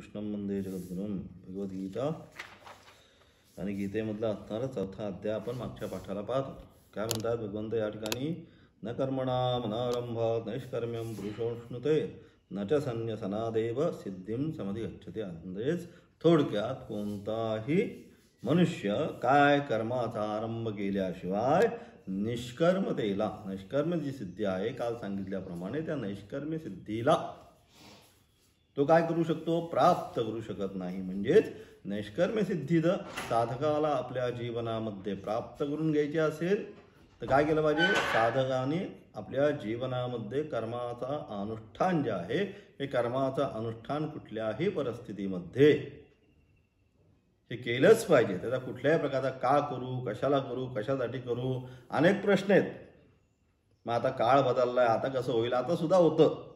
कृष्णं वंदे जगद्गुरुं. भगवद्गीता आणि गीतेमधला असणारा चौथा अध्याय आपण मागच्या पाठाला पाहतो. काय म्हणतात भगवंत या ठिकाणी? न कर्मणाम अनारंभात नैष्कर्म्यम पुरुषोष्णुते न च संन्यसनादेव सिद्धिं समधिगच्छते. म्हणजेच थोडक्यात कोणताही मनुष्य काय कर्माचा आरंभ केल्याशिवाय निष्कर्मतेला, नैष्कर्म जी सिद्धी आहे काल सांगितल्याप्रमाणे त्या नैष्कर्म्य सिद्धीला तो काय करू शकतो? प्राप्त करू शकत नाही. म्हणजेच नैष्कर्म्य सिद्धी जर साधकाला आपल्या जीवनामध्ये प्राप्त करून घ्यायची असेल तर काय केलं पाहिजे? साधकाने आपल्या जीवनामध्ये कर्माचा अनुष्ठान जे आहे हे कर्माचा अनुष्ठान कुठल्याही परिस्थितीमध्ये हे केलंच पाहिजे. त्याचा कुठल्याही प्रकारचा का करू, कशाला करू, कशासाठी करू, अनेक प्रश्न आहेत. मग आता काळ बदललाय, आता कसं होईल? आता सुद्धा होतं.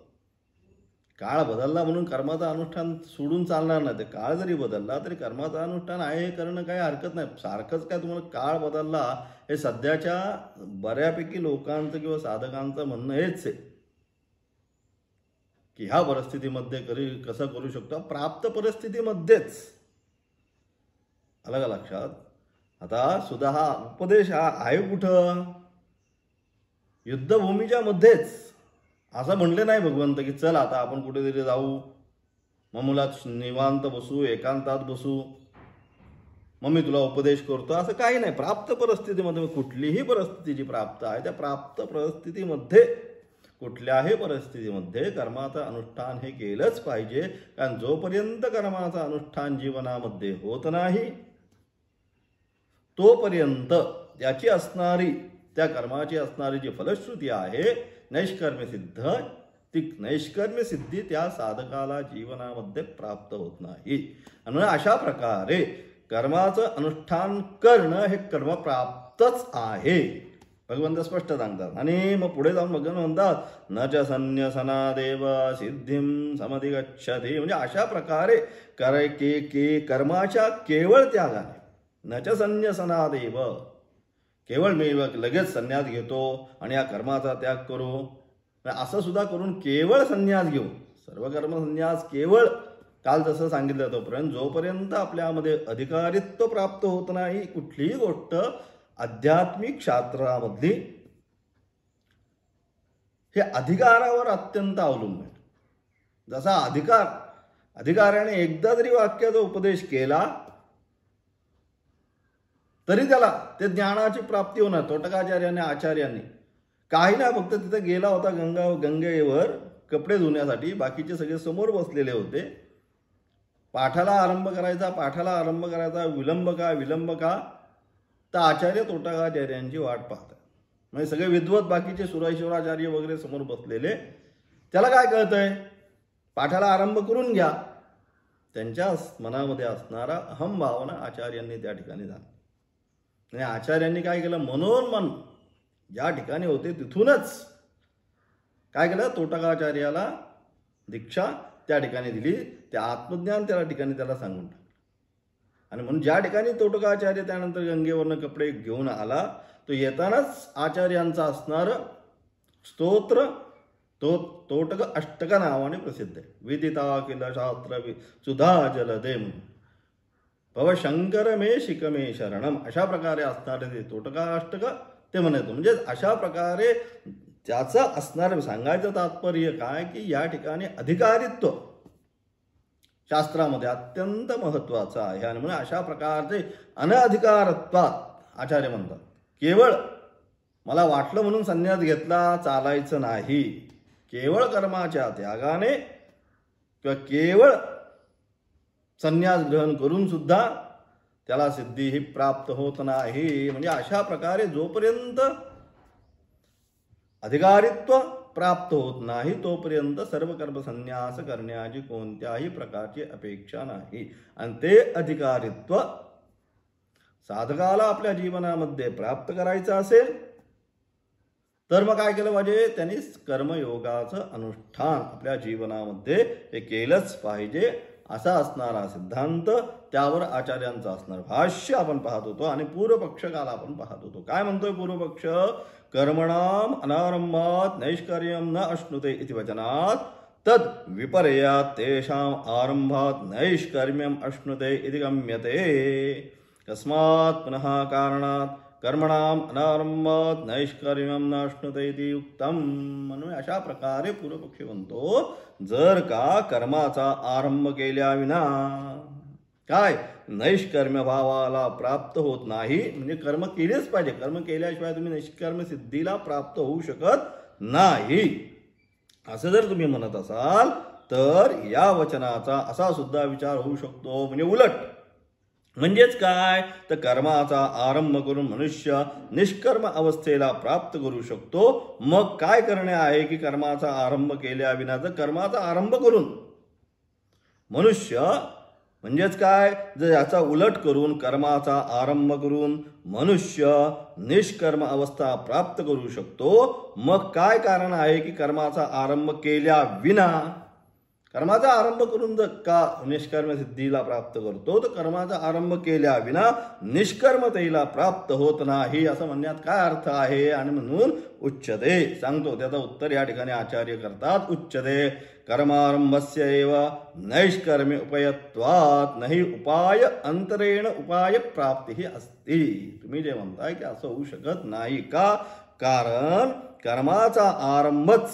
काळ बदलला म्हणून कर्माचं अनुष्ठान सोडून चालणार नाही. ते काळ जरी बदलला तरी कर्माचं अनुष्ठान आहे हे करणं काही हरकत नाही. सारखंच काय तुम्हाला काळ बदलला हे सध्याच्या बऱ्यापैकी लोकांचं किंवा साधकांचं म्हणणं हेच आहे की ह्या परिस्थितीमध्ये कसं करू शकतो? प्राप्त परिस्थितीमध्येच. आलं का लक्षात? आता सुद्धा हा उपदेश आहे कुठं? युद्धभूमीच्या मध्येच. असं म्हणले नाही भगवंत की चल आता आपण कुठेतरी जाऊ, मग मुलात निवांत बसू, एकांतात बसू, मग मी तुला उपदेश करतो, असं काही नाही. प्राप्त परिस्थितीमध्ये, कुठलीही परिस्थिती जी प्राप्त आहे त्या प्राप्त परिस्थितीमध्ये, कुठल्याही परिस्थितीमध्ये कर्माचं अनुष्ठान हे केलंच पाहिजे. कारण जोपर्यंत कर्माचं अनुष्ठान जीवनामध्ये होत नाही तोपर्यंत त्याची असणारी, त्या कर्माची असणारी जी फलश्रुती आहे नैष्कर्म्य सिद्ध, ती नैष्कर्म्य सिद्धी त्या साधकाला जीवनामध्ये प्राप्त होत नाही. आणि अशा प्रकारे कर्माचं अनुष्ठान करणं हे कर्म प्राप्तच आहे, भगवंत स्पष्ट सांगतात. आणि मग पुढे जाऊन भगवान म्हणतात न च संन्यसनादेव सिद्धिं समधिगच्छति. म्हणजे अशा प्रकारे कर्माच्या केवळ त्यागाने, न च संन्यसनादेव, केवळ मी लगेच संन्यास घेतो आणि या कर्माचा त्याग करू असं सुद्धा करून केवळ संन्यास घेऊ, सर्व कर्म संन्यास केवळ काल जसं सांगितलं तोपर्यंत, जोपर्यंत आपल्यामध्ये अधिकारित्व प्राप्त होत नाही कुठलीही गोष्ट आध्यात्मिक शास्त्रामधली, हे अधिकारावर अत्यंत अवलंबून आहे. जसा अधिकाऱ्याने एकदा जरी वाक्याचा उपदेश केला तरी त्याला ते ज्ञानाची प्राप्ती होणार. तोटकाचार्याने, आचार्यांनी काही नाही, फक्त तिथे गेला होता गंगेवर कपडे धुण्यासाठी, बाकीचे सगळे समोर बसलेले होते. पाठाला आरंभ करायचा विलंब का तर आचार्य तोटकाचार्यांची वाट पाहतात. म्हणजे सगळे विद्वत बाकीचे सुरेश्वराचार्य वगैरे समोर बसलेले, त्याला काय कळतंय? पाठाला आरंभ करून घ्या. त्यांच्या मनामध्ये असणारा अहम भावना आचार्यांनी त्या ठिकाणी झाला. आणि आचार्यांनी काय केलं? मनोन्मन ज्या ठिकाणी होते तिथूनच काय केलं? तोटकाचार्याला दीक्षा त्या ठिकाणी दिली. त्या आत्मज्ञान त्या ठिकाणी त्याला सांगून टाकलं. आणि म्हणून ज्या ठिकाणी तोटकाचार्य त्यानंतर गंगेवरनं कपडे घेऊन आला तो येतानाच आचार्यांचा असणार स्तोत्र तो तोटक अष्टक नावाने प्रसिद्ध आहे. विदिता किल शास्त्र सुधा जलदे भव शंकर मे शिकमे शरणम, अशा प्रकारे असणारे ते तोटकाष्टक ते म्हणतो. म्हणजे अशा प्रकारे त्याचं असणारं सांगायचं तात्पर्य काय की या ठिकाणी अधिकारित्व शास्त्रामध्ये अत्यंत महत्वाचं आहे. आणि म्हणून अशा प्रकारचे अनधिकारत्वात आचार्य म्हणतात केवळ मला वाटलं म्हणून संन्यास घेतला चालायचं नाही. केवळ कर्माच्या त्यागाने किंवा केवळ संन्यास ग्रहण करून सुद्धा त्याला सिद्धी ही प्राप्त होत नाही. म्हणजे अशा प्रकारे जोपर्यंत अधिकारित्व प्राप्त होत नाही तोपर्यंत सर्व कर्म संन्यास करण्याची कोणत्याही प्रकारची अपेक्षा नाही. आणि ते अधिकारित्व साधकाला आपल्या जीवनामध्ये प्राप्त करायचं असेल तर मग काय केलं पाहिजे? त्यांनी कर्मयोगाचं अनुष्ठान आपल्या जीवनामध्ये हे केलंच पाहिजे. असा असणारा सिद्धांत, त्यावर आचार्यांचा असणार भाष्य आपण पाहत होतो. आणि पूर्वपक्ष काल आपण पाहत होतो. काय म्हणतोय पूर्वपक्ष? कर्मणाम अनारंभात नैष्कर्यम न अश्नुते इति वचनात तद विपर्यात् तेषाम् आरंभात् नैष्कर्म्यम् अश्नुते इति गम्यते। कस्मात् पुनः कारणात् कर्मणाम अनारंभात नैष्कर्म्यम नाश्नुते इति उक्तम। म्हणून अशा प्रकारे पूर्वपक्षी म्हणतो, जर का कर्माचा आरंभ केल्याविना काय नैष्कर्म्य भावाला प्राप्त होत नाही, म्हणजे कर्म केलेच पाहिजे, कर्म केल्याशिवाय तुम्ही नैष्कर्म्य सिद्धीला प्राप्त होऊ शकत नाही, असं जर तुम्ही म्हणत असाल तर या वचनाचा असा सुद्धा विचार होऊ शकतो, म्हणजे उलट। म्हणजेच काय तर कर्माचा आरंभ करून मनुष्य निष्कर्म अवस्थेला प्राप्त करू शकतो। मग काय करणे आहे की कर्माचा आरंभ केल्याविना जर कर्माचा आरंभ करून मनुष्य, म्हणजेच काय जर याचा उलट करून कर्माचा आरंभ करून मनुष्य निष्कर्म अवस्था प्राप्त करू शकतो, मग काय कारण आहे की कर्माचा आरंभ केल्याविना, कर्माचा आरंभ करून जर का निष्कर्म सिद्धीला प्राप्त करतो तर कर्माचा आरंभ केल्याविना निष्कर्मतेला प्राप्त होत नाही, असं म्हणण्यात काय अर्थ आहे। आणि म्हणून उच्यते सांगतो, त्याचं उत्तर या ठिकाणी आचार्य करतात, उच्यते कर्मारंभस्य एव नैष्कर्म्य उपयत्वात् नहि उपाय अंतरेण उपाय प्राप्ती अस्ति। तुम्ही जे म्हणताय की असं होऊ शकत नाही का, कारण कर्माचा आरंभच,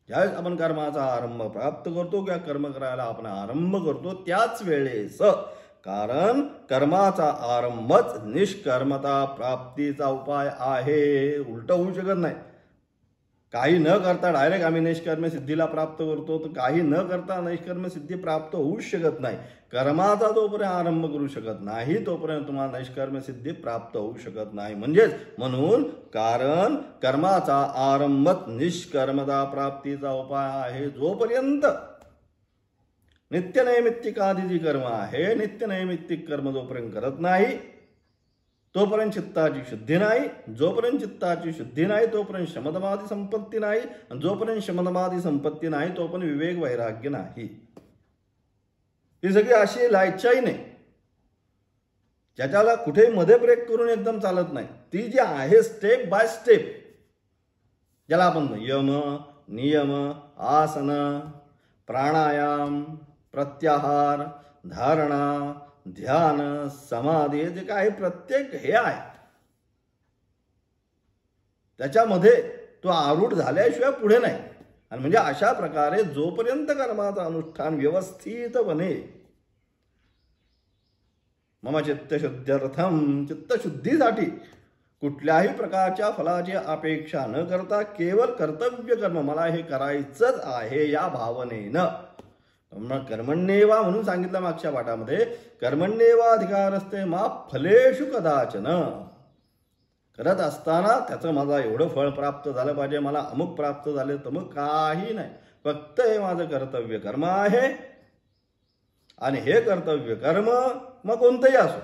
ज्यावेळेस आपण कर्माचा आरंभ प्राप्त करतो किंवा कर्म करायला आपण आरंभ करतो त्याच वेळेस, कारण कर्माचा आरंभच निष्कर्मता प्राप्तीचा उपाय आहे, उलट होऊ शकत नाही। काही न करता डायरेक्ट आम्ही निष्कर्म सिद्धीला प्राप्त करतो, तर काही न करता निष्कर्म सिद्धी प्राप्त होऊ शकत नाही। कर्माचा जोपर्यंत आरंभ करू शकत नाही तोपर्यंत तुम्हाला निष्कर्म सिद्धी प्राप्त होऊ शकत नाही। म्हणजेच म्हणून कारण कर्माचा आरंभच निष्कर्मता प्राप्तीचा उपाय आहे, जोपर्यंत नित्यनैमित्तिक आदी जी कर्म आहे, नित्यनैमित्तिक कर्म जोपर्यंत करत नाही तोपर्यंत चित्ताची शुद्धी नाही, जोपर्यंत चित्ताची शुद्धी नाही तोपर्यंत शमदमादी संपत्ती नाही, आणि जोपर्यंत शमदमादी संपत्ती नाही तोपर्यंत विवेक वैराग्य नाही। ही सगळी अशी लायचाही नाही, ज्याच्याला कुठे मध्ये ब्रेक करून एकदम चालत नाही, ती जी आहे स्टेप बाय स्टेप, ज्याला आपण यम नियम आसन प्राणायाम प्रत्याहार धारणा ध्यान समाधी जे काय प्रत्येक हे आहे त्याच्यामध्ये तो आरूढ झाल्याशिवाय पुढे नाही। आणि म्हणजे अशा प्रकारे जोपर्यंत कर्माचा अनुष्ठान व्यवस्थितपणे मम चित्तशुद्ध्यर्थम, चित्तशुद्धीसाठी कुठल्याही प्रकारच्या फलाची अपेक्षा न करता केवळ कर्तव्य कर्म, मला हे करायचंच आहे या भावनेनं, कर्मण्येवा म्हणून सांगितलं मागच्या पाठामध्ये, कर्मण्येवा अधिकारस्ते मा फलेषु कदाचन, करत असताना त्याचं मला एवढं फळ प्राप्त झालं पाहिजे, मला अमुक प्राप्त झाले, तर मग काही नाही, फक्त हे माझं कर्तव्य कर्म आहे। आणि हे कर्तव्य कर्म मग कोणतंही असो,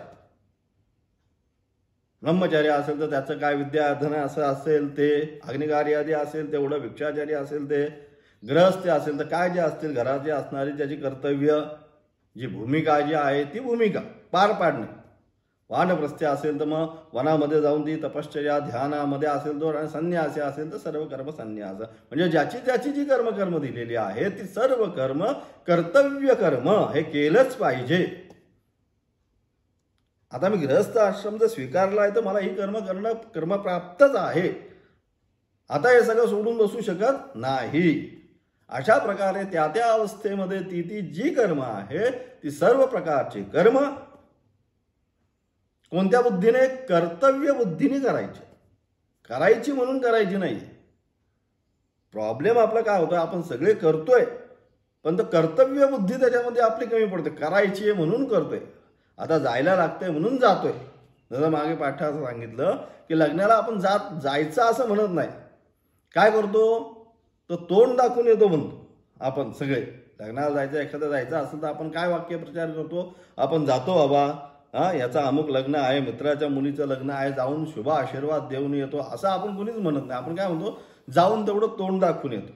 ब्रह्मचर्य असेल तर त्याचं काय विद्याधन असं असेल ते, अग्निकार्य आदी असेल तेवढं, भिक्षाचार्य असेल ते, गृहस्थ असेल तर काय जे असतील घराचे असणारी त्याची कर्तव्य जी भूमिका जी आहे ती भूमिका पार पाडणे, वानप्रस्थी असेल तर मग वनामध्ये जाऊन ती तपश्चर्या ध्यानामध्ये असेल तो, आणि संन्यासी असेल तर सर्व कर्म संन्यास, म्हणजे ज्याची ज्याची जी कर्म दिलेली आहे ती सर्व कर्म कर्तव्य कर्म हे केलंच पाहिजे। आता मी गृहस्थ आश्रम जर स्वीकारला आहे तर मला ही कर्म करणं कर्म प्राप्तच आहे, आता हे सगळं सोडून बसू शकत नाही। अशा प्रकारे त्या त्या अवस्थेमध्ये ती ती जी कर्म आहे ती सर्व प्रकारची कर्म कोणत्या बुद्धीने, कर्तव्य बुद्धीने करायची, करायची म्हणून करायची नाही। प्रॉब्लेम आपला काय होतोय, आपण सगळे करतोय पण तो कर्तव्य बुद्धी त्याच्यामध्ये आपली कमी पडते, करायची आहे म्हणून करतोय, आता जायला लागतंय म्हणून जातोय। जसं मागे पाठात सांगितलं की लग्नाला आपण जायचं असं म्हणत नाही, काय करतो तो तोंड दाखवून येतो म्हणतो। आपण सगळे लग्नाला जायचं, एखादं जायचं असेल तर आपण काय वाक्य प्रचार करतो, आपण जातो बाबा, याचा अमुक लग्न आहे, मित्राच्या मुलीचं लग्न आहे, जाऊन शुभ आशीर्वाद देऊन येतो, असं आपण कोणीच म्हणत नाही। आपण काय म्हणतो, जाऊन तेवढं तोंड दाखवून येतो।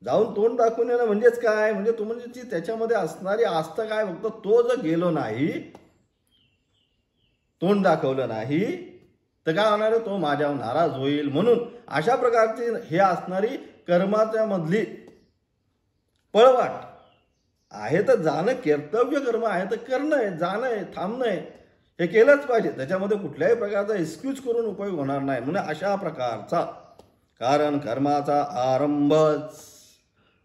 जाऊन तोंड दाखवून येणं म्हणजेच काय, म्हणजे तुमची त्याच्यामध्ये असणारी आस्था काय, फक्त तो जर गेलो नाही, तोंड दाखवलं नाही तर काय होणार, तो माझ्यावर नाराज होईल। म्हणून अशा प्रकारची हे असणारी कर्माच्या मधली पळवाट आहे तर जाणं, कर्तव्य कर्म आहे तर करणं आहे, जाणं आहे, थांबणं आहे, हे केलंच पाहिजे. त्याच्यामध्ये कुठल्याही प्रकारचा एक्सक्यूज करून उपयोग होणार नाही. म्हणजे अशा प्रकारचा, कारण कर्माचा आरंभच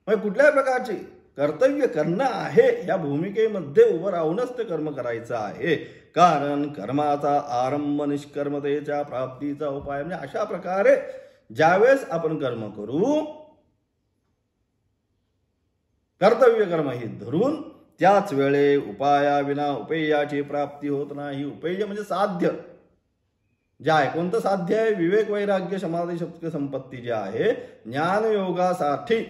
म्हणजे कुठल्याही प्रकारची कर्तव्य करणं आहे या भूमिकेमध्ये उभं राहूनच ते कर्म करायचं आहे. कारण कर्माचा आरंभ निष्कर्मतेच्या प्राप्तीचा उपाय. म्हणजे अशा प्रकारे ज्यावेळेस आपण कर्म करू, कर्तव्य कर्म ही धरून, त्याच वेळे उपायाविना उपेयाची प्राप्ती होत नाही. उपेय म्हणजे साध्य जे आहे. कोणतं साध्य आहे? विवेक वैराग्य समाधी शक्ती संपत्ती जे आहे, ज्ञानयोगासाठी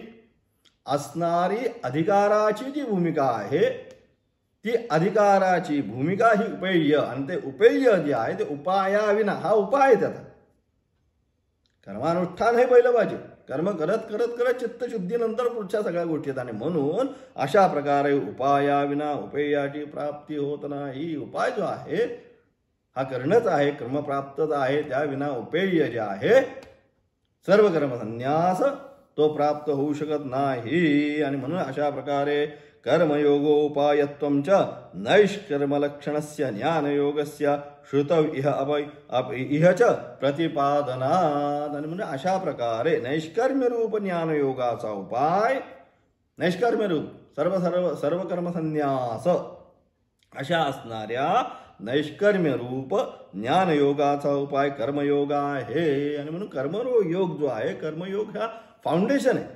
असणारी अधिकाराची जी भूमिका आहे, ती अधिकाराची भूमिका ही उपेय. आणि ते उपेय जे आहे ते उपायाविना, हा उपाय आहे त्याचा. कर्मानुष्ठान हे पहिलं पाहिजे. कर्म करत करत करत चित्तशुद्धीनंतर पुढच्या सगळ्या गोष्टी येतात. आणि म्हणून अशा प्रकारे उपायाविना उपेयाची प्राप्ती होत नाही. उपाय जो आहे हा करणंच आहे, कर्मप्राप्तच आहे. त्या विना उपेय जे आहे सर्व कर्मसन्यास तो प्राप्त होऊ शकत नाही. आणि म्हणून अशा प्रकारे कर्मयोगोपायत्वंच नैष्कर्मलक्षणस्य ज्ञानयोगस्य श्रुतव इहच प्रतिपादनात. आणि म्हणजे अशा प्रकारे नैष्कर्म्यरूप ज्ञानयोगाचा उपाय, नैष्कर्म्यरूप सर्व कर्मसन्यास अशा असणाऱ्या नैष्कर्म्यरूप ज्ञानयोगाचा उपाय कर्मयोग आहे. आणि म्हणून कर्मयोग जो आहे, कर्मयोग हा फाउंडेशन आहे.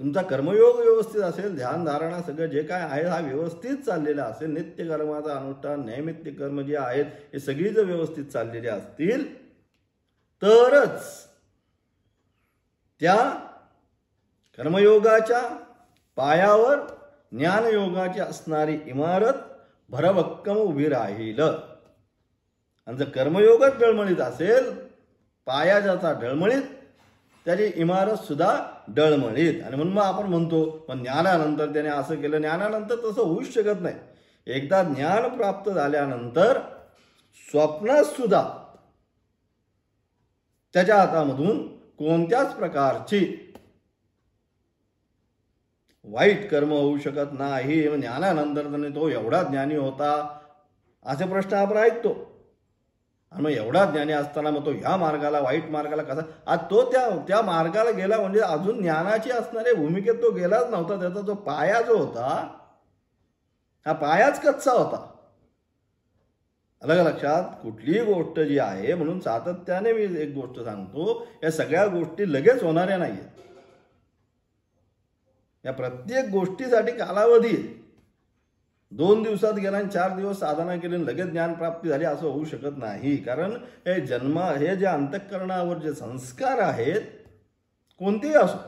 तुमचा कर्मयोग व्यवस्थित असेल, ध्यान धारणा सगळं जे काय आहे हा व्यवस्थित चाललेला असेल, नित्यकर्माचा अनुष्ठान, नैमित्तिक कर्म जे आहेत हे सगळी जर व्यवस्थित चाललेले असतील तरच त्या कर्मयोगाच्या पायावर ज्ञानयोगाची असणारी इमारत भरभक्कम उभी राहील. आणि जर कर्मयोगच डळमळीत असेल, पाया ज्याचा डळमळीत, त्याची इमारत सुद्धा डळमळीत. आणि म्हणून मग आपण म्हणतो पण ज्ञानानंतर त्याने असं केलं. ज्ञानानंतर तसं होऊच शकत नाही. एकदा ज्ञान प्राप्त झाल्यानंतर स्वप्नात सुद्धा त्याच्या हातामधून कोणत्याच प्रकारची वाईट कर्म होऊ शकत नाही. ज्ञानानंतर त्याने तो एवढा ज्ञानी होता असे प्रश्न आपण ऐकतो. आणि मग एवढा ज्ञानी असताना मग तो ह्या मार्गाला, वाईट मार्गाला कसा, आज तो त्या मार्गाला गेला म्हणजे अजून ज्ञानाची असणाऱ्या भूमिकेत तो गेलाच नव्हता. त्याचा जो पाया जो होता हा पायाच कच्चा होता. अलग लक्षात. कुठलीही गोष्ट जी आहे, म्हणून सातत्याने मी एक गोष्ट सांगतो, या सगळ्या गोष्टी लगेच होणाऱ्या नाहीत. या प्रत्येक गोष्टीसाठी कालावधी. 2 दिवसात गेला आणि 4 दिवस साधना केली लगेच ज्ञान प्राप्ती झाली असं होऊ शकत नाही. कारण हे जे अंतःकरणावर जे संस्कार आहेत कोणतेही असो,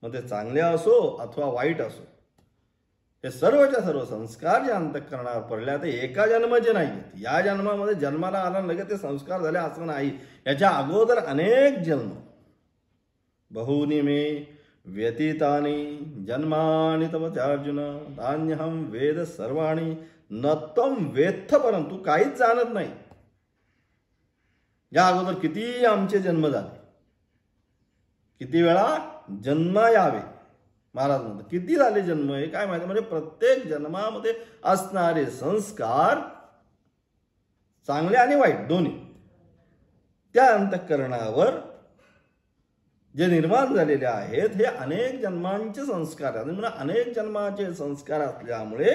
मग ते चांगले असो अथवा वाईट असो, हे सर्वच्या सर्व संस्कार जे अंतःकरणावर पडले ते एका जन्माचे नाहीत. या जन्मामध्ये जन्माला आला लगेच ते संस्कार झाले असं नाही. याच्या अगोदर अनेक जन्म, बहुनी मे व्यतीतानि जन्मानि तव अर्जुन तान्यहं वेद सर्वाणि न त्वं वेत्थ. परंतु काहीच जाणत नाही. या अगोदर किती आमचे जन्म झाले, किती वेळा जन्म यावे. महाराज म्हणतात किती झाले जन्म हे काय माहिती. म्हणजे प्रत्येक जन्मामध्ये असणारे संस्कार चांगले आणि वाईट दोन्ही त्या अंतःकरणावर जे निर्माण झालेले आहेत हे अनेक जन्मांचे संस्कार आहेत. म्हणजे अनेक जन्माचे संस्कार असल्यामुळे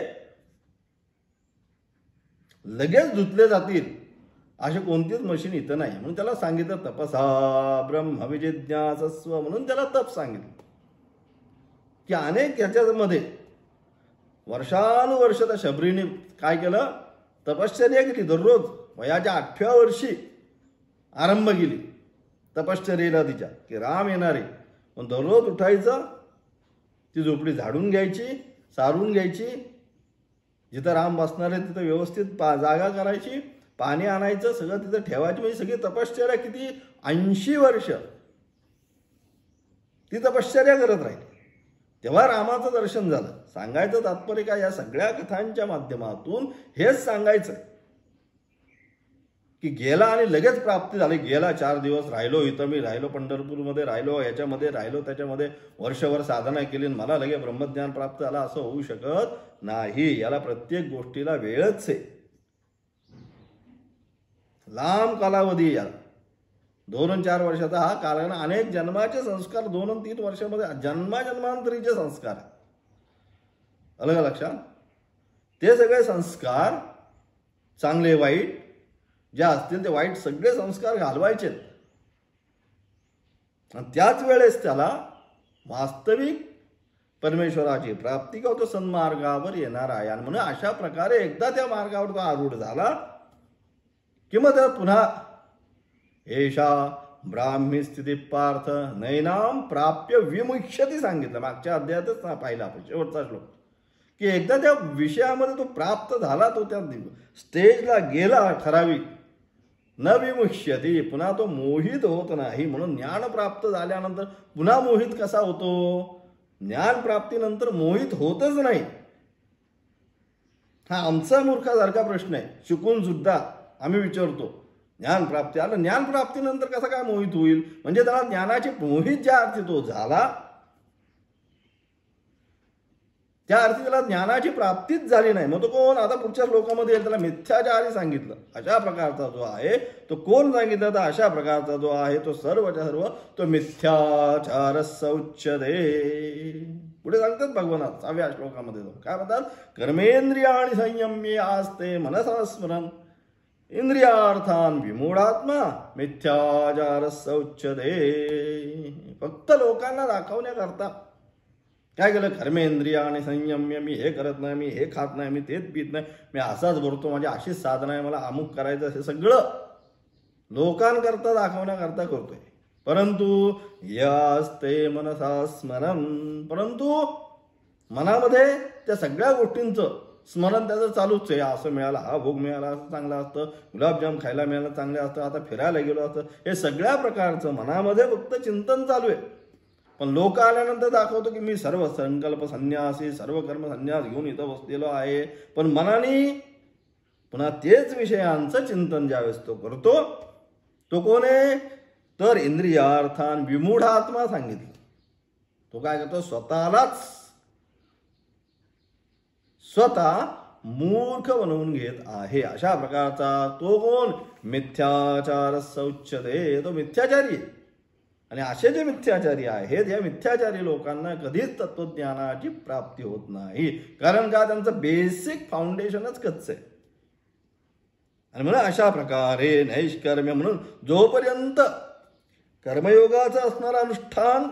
लगेच धुतले जातील असे कोणतीच मशीन इथं नाही. म्हणून त्याला सांगितलं तपसा ब्रह्मविजिज्ञासस्व, म्हणून त्याला तप सांगितलं की अनेक याच्यामध्ये वर्षानुवर्ष त्या शबरीने काय केलं, तपश्चर्या केली. दररोज वयाच्या 8व्या वर्षी आरंभ केली तपश्चर्येला तिच्या, की राम येणारे. पण दररोज उठायचं, ती झोपडी झाडून घ्यायची, सारून घ्यायची, जिथं राम बसणार आहे तिथं व्यवस्थित जागा करायची, पाणी आणायचं, सगळं तिथं ठेवायची. म्हणजे सगळी तपश्चर्या किती 80 वर्ष ती तपश्चर्या करत राहिली. तेव्हा रामाचं दर्शन झालं. सांगायचं तात्पर्य काय, या सगळ्या कथांच्या माध्यमातून हेच सांगायचं की गेला आणि लगेच प्राप्ती झाली. गेला 4 दिवस राहिलो इथं, मी राहिलो पंढरपूरमध्ये, राहिलो याच्यामध्ये, राहिलो त्याच्यामध्ये, वर्षभर साधना केली आणि मला लगेच ब्रह्मज्ञान प्राप्त झाला, असं होऊ शकत नाही. याला प्रत्येक गोष्टीला वेळच आहे, लांब कालावधी. याला 2-4 वर्षाचा हा कालावधी, अनेक जन्माचे संस्कार 2-3 वर्षामध्ये जन्मांतरीचे संस्कार अलग लक्षात. ते सगळे संस्कार चांगले वाईट जे असतील ते वाईट सगळे संस्कार घालवायचे आणि त्याच वेळेस त्याला वास्तविक परमेश्वराची प्राप्ती का तो सन्मार्गावर येणार आहे. आणि म्हणून अशा प्रकारे एकदा त्या मार्गावर तो आरूढ झाला कि मग त्याला पुन्हा एषा ब्राह्मी स्थिती पार्थ नैनाम प्राप्य विमुच्यते सांगितलं मागच्या अध्यायातच पाहिला आपण शेवटचा श्लोक, की एकदा त्या विषयामध्ये तो प्राप्त झाला, तो त्या स्टेजला गेला ठराविक, न विमुच्यते, पुन्हा तो मोहित होत नाही. म्हणून ज्ञान प्राप्त झाल्यानंतर पुन्हा मोहित कसा होतो? ज्ञान प्राप्तीनंतर मोहित होतच नाही. हा आमचा मूर्खासारखा प्रश्न आहे, शिकून सुद्धा आम्ही विचारतो ज्ञान प्राप्ती आलं, ज्ञान प्राप्तीनंतर कसा काय मोहित होईल? म्हणजे त्याला ज्ञानाची मोहित ज्या अर्थी तो झाला त्या अर्थी त्याला ज्ञानाची प्राप्तीच झाली नाही. मग तो कोण? आता पुढच्या श्लोकामध्ये त्याला मिथ्याचारी सांगितलं. अशा प्रकारचा जो आहे तो कोण सांगितलं? तर अशा प्रकारचा जो आहे तो सर्वच्या सर्व तो मिथ्याचार उच्यते. पुढे सांगतात भगवानात 6व्या श्लोकामध्ये काय म्हणतात? कर्मेंद्रियाणि संयम्ये आस्ते मनसा स्मरन् इंद्रियार्थान विमूढात्मा मिथ्याचार उच्यते. फक्त लोकांना दाखवण्याकरता काय केलं? कर्मेंद्रिय आणि संयम्य, मी हे करत नाही, मी हे खात नाही, मी तेच पित नाही, मी असाच भरतो, माझी अशीच साधना आहे, मला अमुक करायचं, हे सगळं लोकांकरता दाखवण्याकरता करतोय. परंतु यास्ते मनसा स्मरण, परंतु मनामध्ये त्या सगळ्या गोष्टींचं स्मरण त्याचं चालूच आहे. असं मिळालं, हा भोग मिळाला, असं चांगलं असतं, गुलाबजाम खायला मिळालं चांगलं असतं, आता फिरायला गेलो असतं, हे सगळ्या प्रकारचं मनामध्ये फक्त चिंतन चालू आहे. पण लोक आल्यानंतर दाखवतो की मी सर्व संकल्प संन्यासी, सर्व कर्म संन्यास घेऊन इथं बसलेलो आहे. पण मनाने पुन्हा तेच विषयांचं चिंतन ज्यावेळेस तो करतो, तो कोण आहे? तर इंद्रियार्थान विमूढात्मा सांगितलं. तो काय करतो? स्वतः मूर्ख बनवून घेत आहे. अशा प्रकारचा तो कोण? मिथ्याचार उच्यते. तो मिथ्याचारी आहे. आणि असे जे मिथ्याचारी आहेत, या मिथ्याचारी लोकांना कधीच तत्वज्ञानाची प्राप्ती होत नाही. कारण का? त्यांचं बेसिक फाउंडेशनच कच्चं आहे. आणि म्हणून अशा प्रकारे नैष्कर्म्य, म्हणून जोपर्यंत कर्मयोगाचं असणारं अनुष्ठान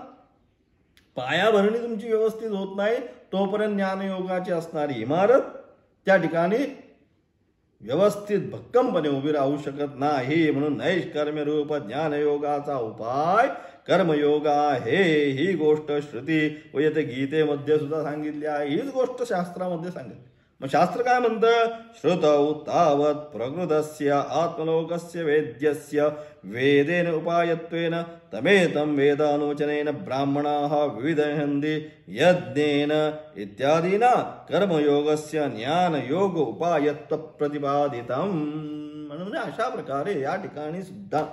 पायाभरणी तुमची व्यवस्थित होत नाही, तोपर्यंत ज्ञानयोगाची असणारी इमारत त्या ठिकाणी व्यवस्थित भक्कमपणे उभी राहू शकत नाही. म्हणून नैष्कर्म्य रूप ज्ञानयोगाचा उपाय कर्मयोग आहे. ही गोष्ट श्रुती व येथे गीतेमध्ये सुद्धा सांगितली आहे. हीच गोष्ट शास्त्रामध्ये सांगितली. मग शास्त्र काय म्हणतं? श्रुतौ तावत् प्रकृतस्य आत्मलोकस्य वेद्यस्य वेदेन उपायत्वेन तमेतं वेदानुवचनेन ब्राह्मणाः विविधयन्ति यज्ञेन इत्यादीना कर्मयोगस्य ज्ञानयोग उपायत्व प्रतिपादितं. म्हणून अशा प्रकारे या ठिकाणी सुद्धा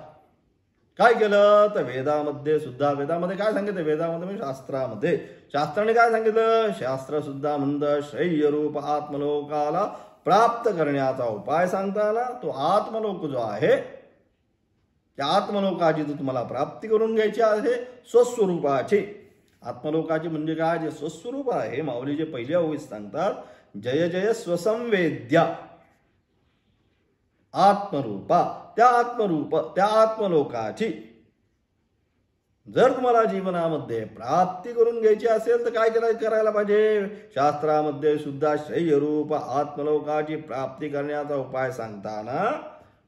काय केलं? तर वेदामध्ये सुद्धा, वेदामध्ये काय सांगितलं? वेदामध्ये म्हणजे शास्त्रामध्ये, शास्त्राने काय सांगितलं? शास्त्र सुद्धा म्हणतं श्रेय रूप आत्मलोकाला प्राप्त करण्याचा उपाय सांगताना तो आत्मलोक जो आहे, त्या आत्मलोकाची जो तुम्हाला प्राप्ती करून घ्यायची आहे स्वस्वरूपाची. आत्मलोकाची म्हणजे काय? जे स्वस्वरूप आहे. माऊलीचे पहिल्या ओळीत सांगतात, जय जय स्वसंवेद्या आत्मरूपा. त्या आत्मलोकाची जर तुम्हाला जीवनामध्ये प्राप्ती करून घ्यायची असेल तर काय करायला पाहिजे? शास्त्रामध्ये सुद्धा श्रेयरूप आत्मलोकाची प्राप्ती करण्याचा उपाय सांगताना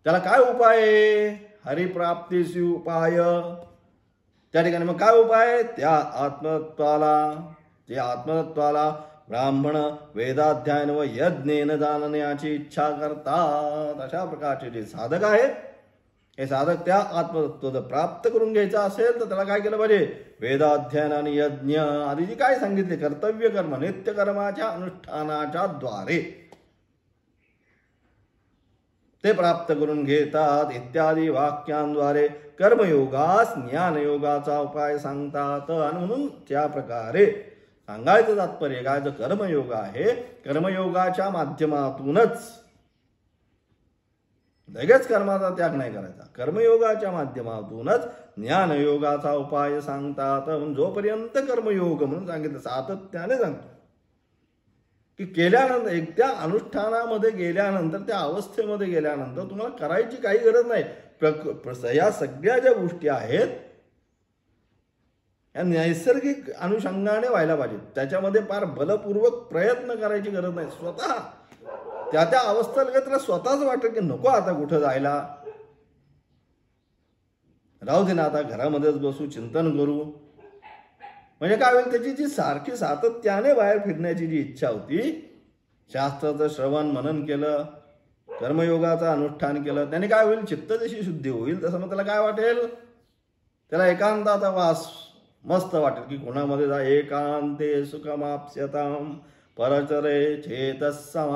त्याला काय उपाय आहे? हरिप्राप्तीशी उपाय. त्या ठिकाणी मग काय उपाय? त्या आत्मतत्वाला ब्राह्मण वेदाध्ययन व यज्ञेन जाणण्याची इच्छा करतात. अशा प्रकारचे जे साधक आहेत, हे साधक त्या आत्मतत्व प्राप्त करून घ्यायचं असेल तर त्याला काय केलं पाहिजे? वेदाध्ययन आणि यज्ञ आदीची काय सांगितले? कर्तव्य कर्म, नित्यकर्माच्या अनुष्ठानाच्या द्वारे ते प्राप्त करून घेतात इत्यादी वाक्यांद्वारे कर्मयोगास ज्ञानयोगाचा उपाय सांगतात. आणि म्हणून त्या प्रकारे सांगायचं तात्पर्य काय, जो कर्मयोग आहे कर्मयोगाच्या माध्यमातूनच, लगेच कर्माचा त्याग नाही करायचा, कर्मयोगाच्या माध्यमातूनच ज्ञानयोगाचा उपाय सांगतात. म्हणून जोपर्यंत कर्मयोग म्हणून सांगितलं, सातत्याने सांगतो की केल्यानंतर एकट्या अनुष्ठानामध्ये गेल्यानंतर, त्या अवस्थेमध्ये गेल्यानंतर तुम्हाला करायची काही गरज नाही. या सगळ्या ज्या गोष्टी आहेत या नैसर्गिक अनुषंगाने व्हायला पाहिजेत. त्याच्यामध्ये फार बलपूर्वक प्रयत्न करायची गरज नाही. स्वतः त्या त्या अवस्थेला त्याला स्वतःच वाटत की नको आता कुठं जायला, राहू दे ना आता घरामध्येच बसू, चिंतन करू. म्हणजे काय होईल, त्याची जी सारखी सातत्याने बाहेर फिरण्याची जी इच्छा होती, शास्त्राचं श्रवण मनन केलं, कर्मयोगाचं अनुष्ठान केलं, त्याने काय होईल, चित्त जशी शुद्धी होईल तसं मग त्याला काय वाटेल, त्याला एकांताचा वास मस्त वाटेल की कोणामध्ये जा. एकांते सुखमाप्स्यताम परचरे चेतसमाश्रियताम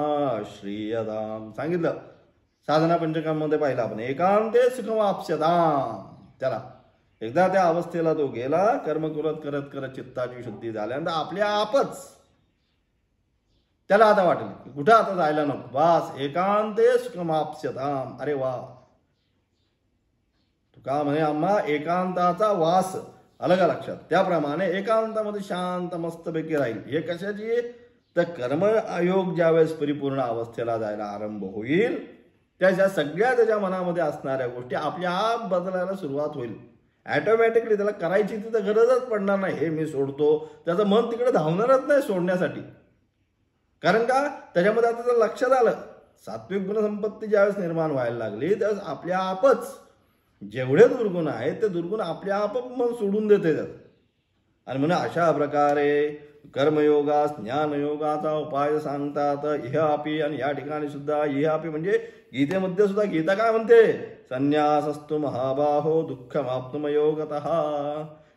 सांगितलं साधना पंचकामध्ये पाहिलं आपण. एकांते सुखमाप्स्यताम, त्याला एकदा त्या अवस्थेला तो गेला, कर्म करत करत करत चित्ताची शुद्धी झाल्यानंतर आपल्या आपच त्याला आता वाटेल की कुठं आता जायला नको, वास एकांते सुखमाप्स्यताम. अरे वा, तुका म्हणे आम्हा एकांताचा वास अलग लक्षात. त्याप्रमाणे एकांतामध्ये शांत मस्तपैकी राहील. हे कशाची, तर कर्मयोग ज्यावेळेस परिपूर्ण अवस्थेला जायला आरंभ होईल, त्याच्या सगळ्या त्याच्या मनामध्ये असणाऱ्या गोष्टी आपल्या आप बदलायला सुरुवात होईल. ॲटोमॅटिकली त्याला करायची तिथं गरजच पडणार नाही. हे मी सोडतो, त्याचं मन तिकडे धावणारच नाही सोडण्यासाठी. कारण का, त्याच्यामध्ये आता त्याचं लक्षात आलं, सात्विक गुणसंपत्ती ज्यावेळेस निर्माण व्हायला लागली त्यावेळेस आपल्या आपच जेवढे दुर्गुण आहेत ते दुर्गुण आपल्या आप मन सोडून देते. आणि म्हणून अशा प्रकारे कर्मयोगास ज्ञानयोगाचा उपाय सांगतात. इह अपि, आणि या ठिकाणी सुद्धा इह अपि म्हणजे गीतेमध्ये सुद्धा गीता काय म्हणते, संन्यासस्तु महाबाहो दुःखमाप्तुमयोगतः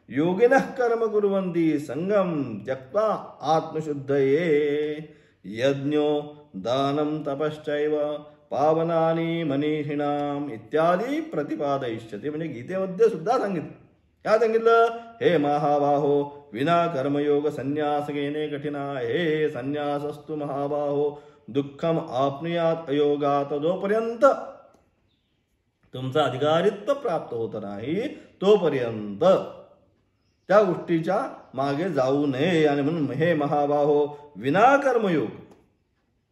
योगिनः कर्म कुर्वन्ति संगम त्यक्त्वा आत्मशुद्धये यज्ञो दानं तपश्चैव पावनानि मनीषिणाम इत्यादी प्रतिपादयिष्यते. म्हणजे गीतेमध्ये सुद्धा सांगितलं. काय सांगितलं, हे महाबाहो विना कर्मयोग संन्यास घेणे कठीण आहे. संन्यासस्तु महाबाहो दुःखम आपनुयात अयोगात. जोपर्यंत तुमचं अधिकारित्व प्राप्त होत नाही तोपर्यंत त्या गोष्टीच्या मागे जाऊ नये. आणि म्हणून हे महाबाहो विना कर्मयोग,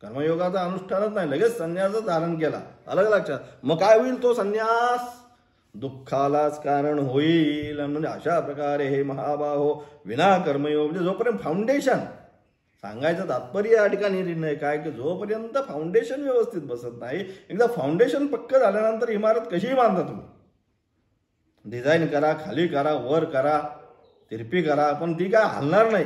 कर्मयोगाचा अनुष्ठानच नाही, लगेच संन्यासच धारण केला, अलग लक्षात. मग काय होईल, तो संन्यास दुःखालाच कारण होईल. म्हणजे अशा प्रकारे हे महाबाहो विना कर्मयोग, म्हणजे जोपर्यंत फाउंडेशन, सांगायचं तात्पर्य या ठिकाणी निर्णय काय की जोपर्यंत फाउंडेशन व्यवस्थित बसत नाही, एकदा फाउंडेशन पक्क झाल्यानंतर इमारत कशीही बांधा तुम्ही, डिझाईन करा, खाली करा, वर करा, तिरपी करा, पण ती काय हलणार नाही.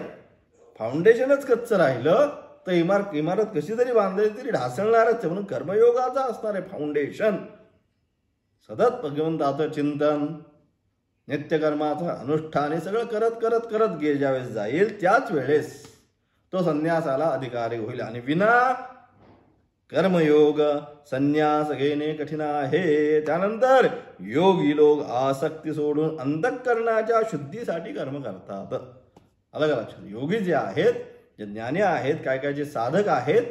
फाउंडेशनच कच्चं राहिलं तर इमारत कशी तरी बांधली तरी ढासळणारच. म्हणून कर्मयोगाचा असणार आहे फाउंडेशन. सतत भगवंताचं चिंतन, नित्यकर्माचं अनुष्ठान हे सगळं करत करत करत ज्यावेळेस जाईल त्याच वेळेस तो संन्यासाला अधिकारी होईल. आणि विना कर्मयोग संन्यास घेणे कठीण आहे. त्यानंतर योगी लोक आसक्ती सोडून अंतःकरणाच्या शुद्धीसाठी कर्म करतात. अलग लक्षात. योगी जे आहेत, जे ज्ञानी आहेत, काय काय जे साधक आहेत,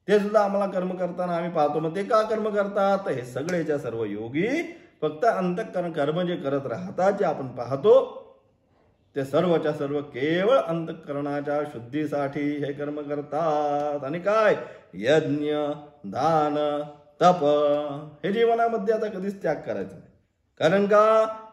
ते सुद्धा आम्हाला कर्म करताना आम्ही पाहतो. मग ते का कर्म करतात, हे सगळेच्या सर्व योगी फक्त अंतःकरण कर्म जे करत राहतात, जे आपण पाहतो ते सर्वच्या सर्व केवळ अंतःकरणाच्या शुद्धीसाठी हे कर्म करतात. आणि काय, यज्ञ दान तप हे जीवनामध्ये आता कधीच त्याग करायचं नाही. कारण का,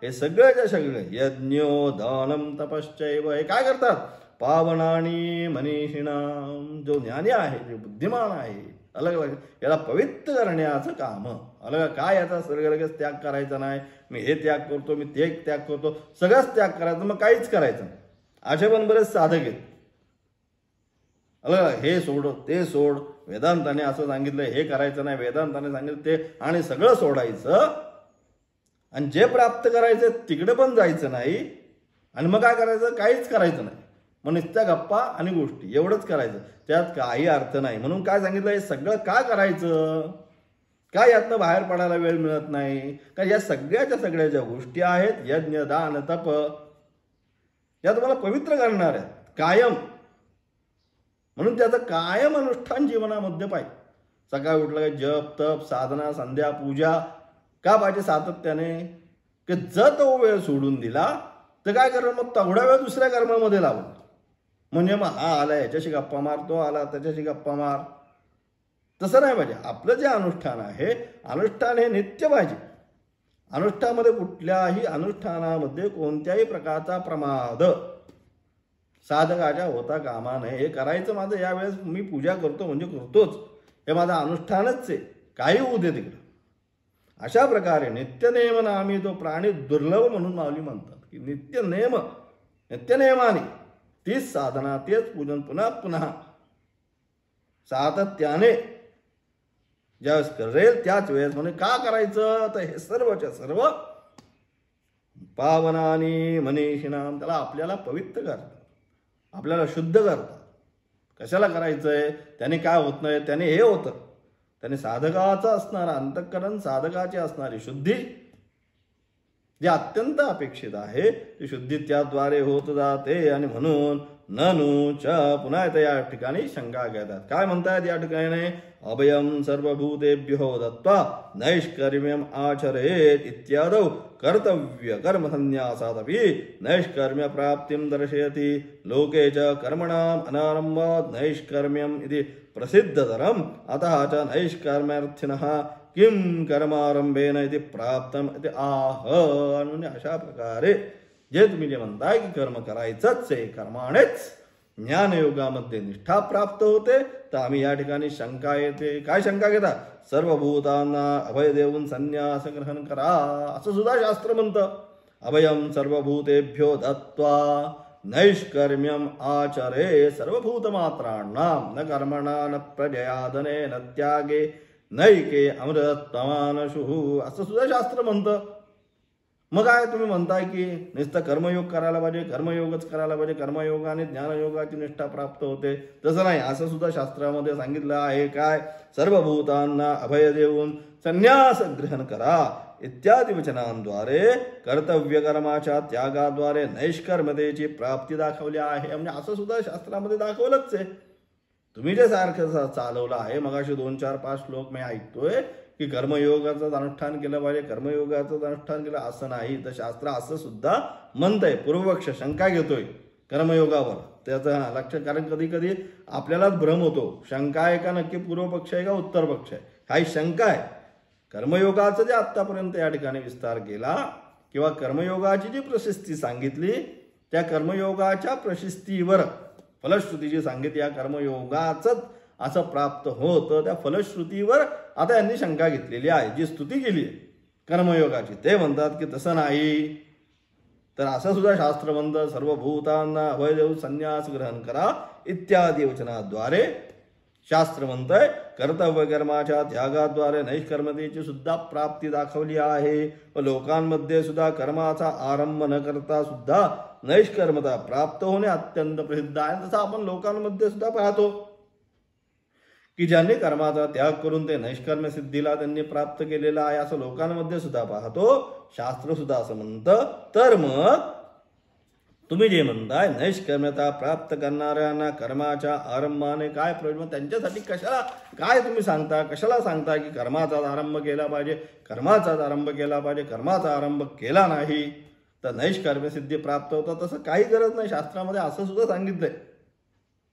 हे सगळेच्या सगळे यज्ञो दानम तपश्चैव हे काय करतात, पावनानी मनीषिणाम, जो ज्ञानी आहे, जो बुद्धिमान आहे, अलग अलग याला पवित्र करण्याचं काम. अलग काय, याचा लगेच त्याग करायचा नाही, मी हे त्याग करतो, मी ते त्याग करतो, सगळंच त्याग करायचं, मग काहीच करायचं नाही. असे पण बरेच साधक आहेत. अलग हे सोड ते सोड, वेदांताने असं सांगितलं हे करायचं नाही, वेदांताने सांगितलं ते, आणि सगळं सोडायचं. आणि जे प्राप्त करायचं तिकडे पण जायचं नाही. आणि मग काय करायचं, काहीच करायचं नाही, मग नुसत्या गप्पा आणि गोष्टी एवढंच करायचं, त्यात काही अर्थ नाही. म्हणून काय सांगितलं, हे सगळं का करायचं, का यातनं बाहेर पडायला वेळ मिळत नाही? का या सगळ्याच्या सगळ्या ज्या गोष्टी आहेत, यज्ञ दान तप, या तुम्हाला पवित्र करणार आहेत कायम. म्हणून त्याचं कायम अनुष्ठान जीवनामध्ये पाहिजे. सकाळी उठलं काही जप तप साधना संध्या पूजा का पाहिजे सातत्याने? की जर तो वेळ सोडून दिला तर काय करणार? मग तेवढा वेळ दुसऱ्या कर्मामध्ये लावला. म्हणजे मग हा आला याच्याशी गप्पा मार, तो आला त्याच्याशी गप्पा मार. तसं नाही पाहिजे. आपलं जे अनुष्ठान आहे, अनुष्ठान हे नित्य पाहिजे. अनुष्ठानामध्ये कुठल्याही अनुष्ठानामध्ये कोणत्याही प्रकारचा प्रमाद साधकाच्या होता कामा नये. हे करायचं माझं यावेळेस मी पूजा करतो म्हणजे करतोच, हे माझं अनुष्ठानच आहे, काही होऊ दे तिकडं. अशा प्रकारे नित्यनेम नामी तो प्राणी दुर्लभ म्हणून माऊली म्हणतात की नित्यनेम, नित्यनेमाने तीच साधना तेच पूजन पुन्हा पुन्हा सातत्याने ज्यावेळेस करेल त्याच वेळेस म्हणे का करायचं? तर हे सर्वच्या सर्व पावनानी मनीषिणाम, त्याला आपल्याला पवित्र करतात, आपल्याला शुद्ध करतात. कशाला करायचंय? त्याने काय होत नाही, त्याने हे होतं. त्याने साधकाचं असणारं अंतःकरण, साधकाची असणारी शुद्धी जे अत्यंत अपेक्षित आहे ती शुद्धी त्याद्वारे होत जाते. आणि म्हणून ननु च पुन्हा येतं या ठिकाणी शंका घेतात. काय म्हणतायत या ठिकाणी? अभयम सर्वभूतेभ्यो दत्त्वा नैष्कर्म्यम आचरेत इत्यादौ कर्तव्य कर्मसन्यासादपि नैष्कर्म्य प्राप्तिं दर्शयति. लोके च कर्मणाम् अनारम्भात् नैष्कर्म्यम् इति प्रसिद्धतरम् अतः च नैष्कर्म्यार्थिनः किं कर्मारंभेन इति प्राप्तम इति आह. म्हणजे अशा प्रकारे जे तुम्ही जे म्हणताय की कर्म करायचंच आहे, कर्मानेच ज्ञानयोगामध्ये निष्ठा प्राप्त होते, तर आम्ही या ठिकाणी शंका येते. काय शंका घेता? सर्व भूतांना अभय देऊन संन्यास ग्रहण करा असं सुद्धा शास्त्र म्हणतं. अभयम सर्वभूतेभ्यो दत्त्वा नैष्कर्म्यम आचरे सर्वभूतमात्राणां न कर्मणा न प्रजयाधने न त्यागे नैके अमृतत्वमानशु असं सुद्धा शास्त्र म्हणतं. मग काय तुम्ही म्हणताय की नुसतं कर्मयोग करायला पाहिजे, कर्मयोगच करायला पाहिजे, कर्मयोगाने ज्ञानयोगाची निष्ठा प्राप्त होते? तसं नाही, असं सुद्धा शास्त्रामध्ये सांगितलं आहे. काय? सर्व भूतांना अभय देऊन संन्यास ग्रहण करा इत्यादी वचनांद्वारे कर्तव्य कर्माच्या त्यागाद्वारे नैष्कर्म्यतेची प्राप्ती दाखवली आहे. म्हणजे असं सुद्धा शास्त्रामध्ये दाखवलंच आहे. तुम्ही जे सारखं चालवलं आहे, मगाशी 2 4 5 श्लोक मी ऐकतोय की कर्मयोगाचं अनुष्ठान केलं पाहिजे, कर्मयोगाचं अनुष्ठान केलं, असं नाही. तर शास्त्र असं सुद्धा म्हणतंय. पूर्वपक्ष शंका घेतोय कर्मयोगावर, त्याचं लक्ष. कारण कधी कधी आपल्यालाच भ्रम होतो, शंका आहे का नक्की पूर्वपक्ष आहे का उत्तर पक्ष आहे, काही शंका आहे. कर्मयोगाचं जे आत्तापर्यंत या ठिकाणी विस्तार केला किंवा कर्मयोगाची जी प्रशस्ती सांगितली, त्या कर्मयोगाच्या प्रशस्तीवर फलश्रुतीची सांगितली, या कर्मयोगाचंच असं प्राप्त होतं, त्या फलश्रुतीवर आता यांनी शंका घेतलेली आहे. जी स्तुती केली आहे कर्मयोगाची, ते म्हणतात की तसं नाही. तर असं सुद्धा शास्त्र म्हणतं, सर्व भूतांना अभय देऊन संन्यास ग्रहण करा इत्यादी वचनाद्वारे शास्त्र म्हणतंय कर्तव्य कर्माच्या त्यागाद्वारे नैष्कर्म्यतेची सुद्धा प्राप्ती दाखवली आहे. व लोकांमध्ये सुद्धा कर्माचा आरंभ न करता सुद्धा नैष्कर्मता प्राप्त होणे अत्यंत प्रसिद्ध आहे. तसं आपण लोकांमध्ये सुद्धा पाहतो की ज्यांनी कर्माचा त्याग करून ते नैष्कर्म्य सिद्धीला त्यांनी प्राप्त केलेला आहे, असं लोकांमध्ये सुद्धा पाहतो. शास्त्र सुद्धा असं म्हणतं. तर मग तुम्ही जे म्हणताय नैष्कर्म्यता प्राप्त करणाऱ्यांना कर्माच्या आरंभाने काय प्रयोजन? त्यांच्यासाठी कशाला काय तुम्ही सांगता? कशाला सांगता की कर्माचा आरंभ केला पाहिजे, कर्माचाच आरंभ केला पाहिजे? कर्माचा आरंभ केला नाही तर नैष्कर्म्य सिद्धी प्राप्त होतं, तसं काही गरज नाही. शास्त्रामध्ये असं सुद्धा सांगितलंय.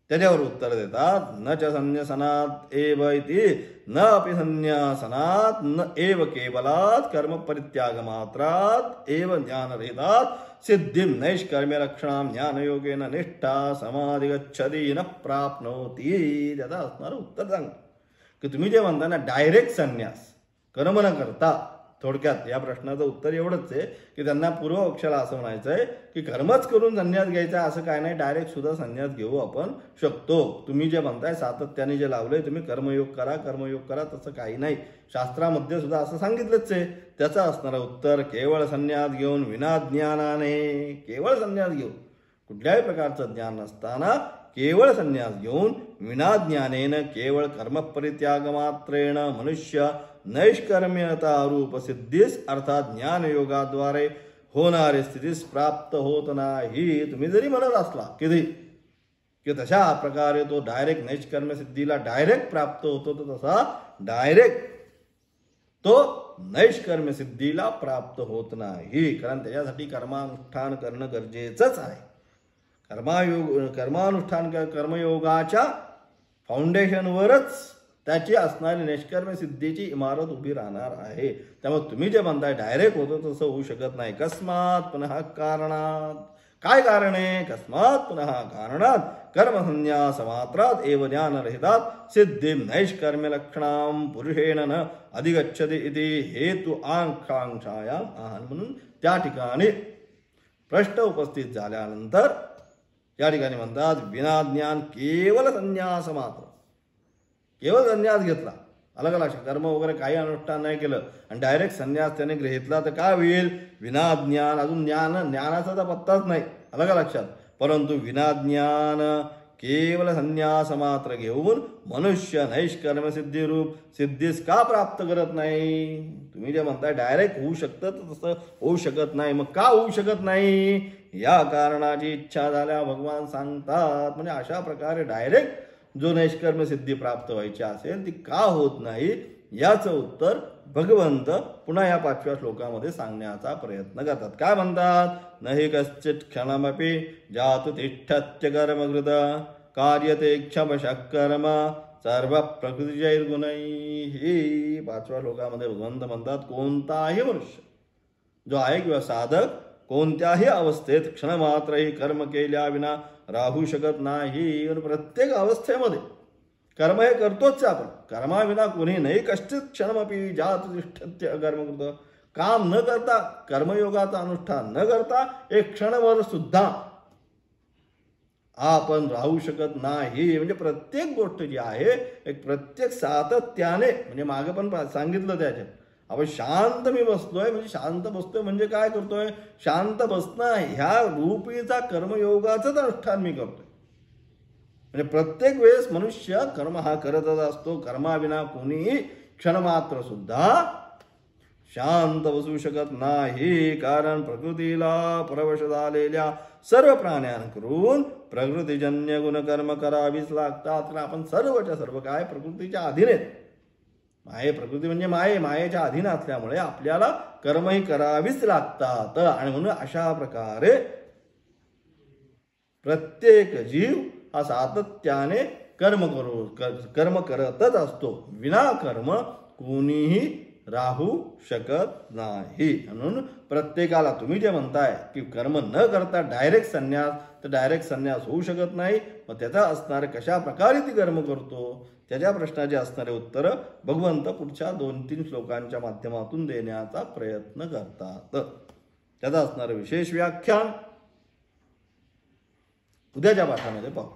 त्याच्यावर उत्तर देतात, न च संन्यासनात एव इति न अपि संन्यासनात न एव केवलात कर्म परित्याग मात्रात एव ज्ञानरहितात सिद्धिं नैष्कर्म्य लक्षणां ज्ञानयोगेन निष्ठा समाधि गच्छति न प्राप्नोति. त्याचं असणारं उत्तर सांगतो की तुम्ही जे म्हणता ना डायरेक्ट संन्यास कर्म न करता, थोडक्यात या प्रश्नाचं उत्तर एवढंच आहे की त्यांना पूर्वपक्षाला असं म्हणायचं आहे की कर्मच करून संन्यास घ्यायचा असं काय नाही, डायरेक्ट सुद्धा संन्यास घेऊ आपण शकतो. तुम्ही जे म्हणताय सातत्याने जे लावलंय तुम्ही कर्मयोग करा कर्मयोग करा, तसं काही नाही. शास्त्रामध्ये सुद्धा असं सांगितलंच आहे. त्याचं असणारं उत्तर केवळ संन्यास घेऊन विना ज्ञानाने, केवळ संन्यास घेऊन कुठल्याही प्रकारचं ज्ञान नसताना केवळ संन्यास घेऊन विना ज्ञानेन केवळ कर्मपरित्याग मात्रेण मनुष्य नैष्कर्म्यता रूप सिद्धीस अर्थात ज्ञान योगाद्वारे होणारे स्थितीस प्राप्त होत नाही. तुम्ही जरी म्हणत असला किती की तशा प्रकारे तो डायरेक्ट नैष्कर्म्य सिद्धीला डायरेक्ट प्राप्त होतो, तर तसा डायरेक्ट तो नैष्कर्म्य सिद्धीला प्राप्त होत नाही. कारण त्याच्यासाठी कर्मानुष्ठान करणं गरजेचंच आहे. कर्मानुष्ठान कर्मयोगाच्या फाउंडेशनवरच त्याची असणारी निष्कर्म सिद्धीची इमारत उभी राहणार आहे. त्यामुळे तुम्ही जे म्हणताय डायरेक्ट होतं तसं होऊ शकत नाही. कस्मात पुनः कारणात. काय कारण आहे? कस्मात पुनः कारणात कर्मसन्यास मात्रात एव ज्ञानरहितात सिद्धिं नैष्कर्म्य लक्षणां पुरुषेण न अधिगच्छति इति हेतु आकांक्षायाम आहान. म्हणून त्या ठिकाणी प्रश्न उपस्थित झाल्यानंतर या ठिकाणी म्हणतात विनाज्ञान केवळ संन्यास मात्र. केवळ संन्यास घेतला, अलग लक्षात कर्म वगैरे काही अनुष्ठान नाही केलं आणि डायरेक्ट संन्यास त्याने घेतला तर काय होईल? विनाज्ञान. अजून ज्ञानाचा तर पत्ताच नाही, अलग लक्षात. परंतु विनाज्ञान केवळ संन्यास मात्र घेऊन मनुष्य नैष्कर्म सिद्धी रूप सिद्धीस का प्राप्त करत नाही? तुम्ही जे म्हणताय डायरेक्ट होऊ शकतं तर तसं होऊ शकत नाही. मग का होऊ शकत नाही? या कारणाची इच्छा झाल्या भगवान सांगतात. म्हणजे अशा प्रकारे डायरेक्ट जो नैष्कर्म सिद्धी प्राप्त व्हायची असेल ती का होत नाही याचं उत्तर भगवंत पुन्हा या 5व्या श्लोकामध्ये सांगण्याचा प्रयत्न करतात. काय म्हणतात? नहि कश्चित् क्षणमपि जातु तिष्ठत्य कर्मकृत कार्यते क्षमशः कर्म सर्व प्रकृतिजैर्गुणैः. 5व्या श्लोकामध्ये भगवंत म्हणतात कोणताही मनुष्य जो आहे किंवा साधक कोणत्याही अवस्थेत क्षणमात्रही कर्म केल्याविना राहू शकत नाही. आणि प्रत्येक अवस्थेमध्ये कर्म हे करतोच आपण. कर्माविना कोणी नाही कश्चित क्षणमपि जात तिष्ठत्य कर्मकृत. काम न करता कर्मयोगाचं अनुष्ठान न करता एक क्षणभर सुद्धा आपण राहू शकत नाही. म्हणजे प्रत्येक गोष्ट जी आहे एक प्रत्येक सातत्याने, म्हणजे मागे पण सांगितलं त्याच्यात आपण शांत मी बसतोय म्हणजे शांत बसतोय म्हणजे काय करतोय? शांत बसणं ह्या रूपीचा कर्मयोगाचंच अनुष्ठान मी करतोय. म्हणजे प्रत्येक वेळेस मनुष्य कर्म हा करतच असतो. कर्माविना कोणीही क्षणमात्र सुद्धा शांत बसू शकत नाही. कारण प्रकृतीला परवश झालेल्या सर्व प्राण्यांकडून प्रकृतीजन्य गुणकर्म करावीच लागतात. आपण सर्वच्या सर्व काय प्रकृतीच्या अधीन आहेत. प्रकृती म्हणजे मायेच्या अधीन असल्यामुळे आपल्याला कर्मही करावीच लागतात. आणि म्हणून अशा प्रकारे प्रत्येक जीव हा सातत्याने कर्म करतच असतो. विनाकर्म कोणीही राहू शकत नाही. म्हणून प्रत्येकाला तुम्ही जे म्हणताय की कर्म न करता डायरेक्ट संन्यास, तर डायरेक्ट संन्यास होऊ शकत नाही. मग त्याचा असणारे कशा प्रकारे ती कर्म करतो त्याच्या प्रश्नाचे असणारे उत्तर भगवंत पुढच्या 2-3 श्लोकांच्या माध्यमातून देण्याचा प्रयत्न करतात. त्याचा असणारं विशेष व्याख्यान उद्याच्या पाठामध्ये पाहू.